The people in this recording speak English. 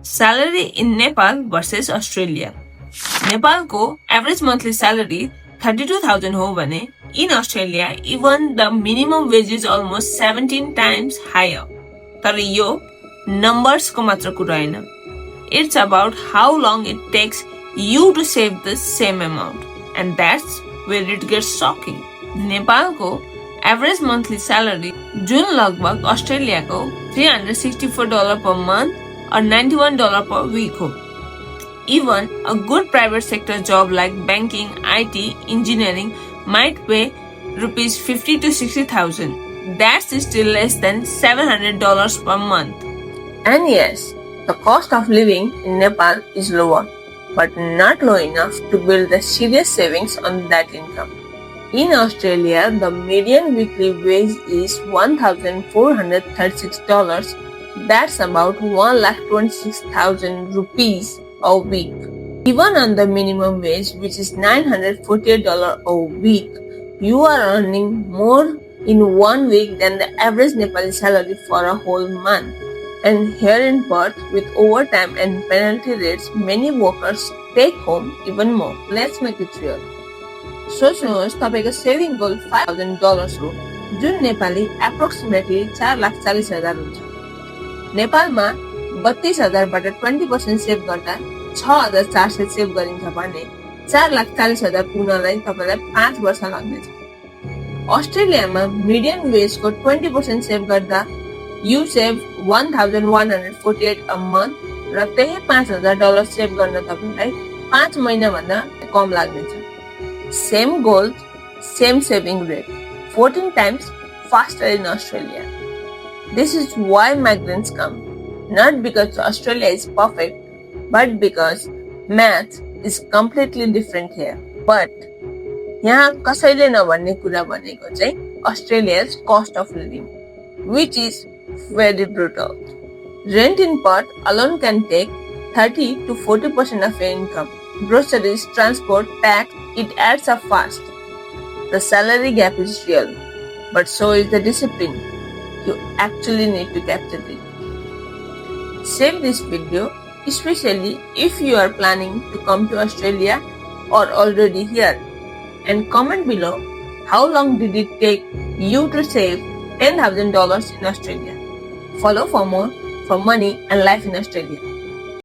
Salary in Nepal versus Australia. नेपालको average monthly salary 32,000 हो भने in Australia even the minimum wage is almost 17 times higher. तर यो नम्बर्सको मात्र कुरा हैन, it's about how long it takes you to save the same amount and that's where it gets shocking. नेपालको average monthly salary जुन लगभग अस्ट्रेलियाको $364 per month or $91 per week हो। Even a good private sector job like banking, IT, engineering might pay rupees 50 to 60,000. That's still less than $700 per month. And yes, the cost of living in Nepal is lower, but not low enough to build the serious savings on that income. In Australia, the median weekly wage is $1,436. That's about 1,26,000 rupees a week. Even on the minimum wage, which is $948 a week, you are earning more in 1 week than the average Nepali salary for a whole month. And here in Perth, with overtime and penalty rates, many workers take home even more. Let's make it real. सोच्नुहोस् तपाईको saving गोल $5,000 हो, जुन Nepali approximately 4,40,000 हुन्छ। नेपालमा 32,000 बाट 20% save गर्दा 6,400 save गरिन्छ भने 4,40,000 पुग्नलाई तपाईलाई 5 वर्ष लाग्नेछ। अस्ट्रेलियामा मिडियन वेजको 20% सेभ गर्दा यु सेभ $1,148 a month र त्यही $5,000 सेभ गर्न तपाईलाई 5 महिना भन्दा कम लाग्नेछ। Same goal, same saving rate, 14 times faster in Australia. This is why migrants come, not because Australia is perfect, but because math is completely different here. But यहाँ कसैले नभन्ने कुरा भनेको चाहिँ Australia's cost of living, which is very brutal. Rent in Perth alone can take 30 to 40% of your income. Groceries, transport, tax, it adds up fast. The salary gap is real, but so is the discipline. You actually need to capture it. Save this video, especially if you are planning to come to Australia or already here, and comment below how long did it take you to save $10,000 in Australia. Follow for more for money and life in Australia.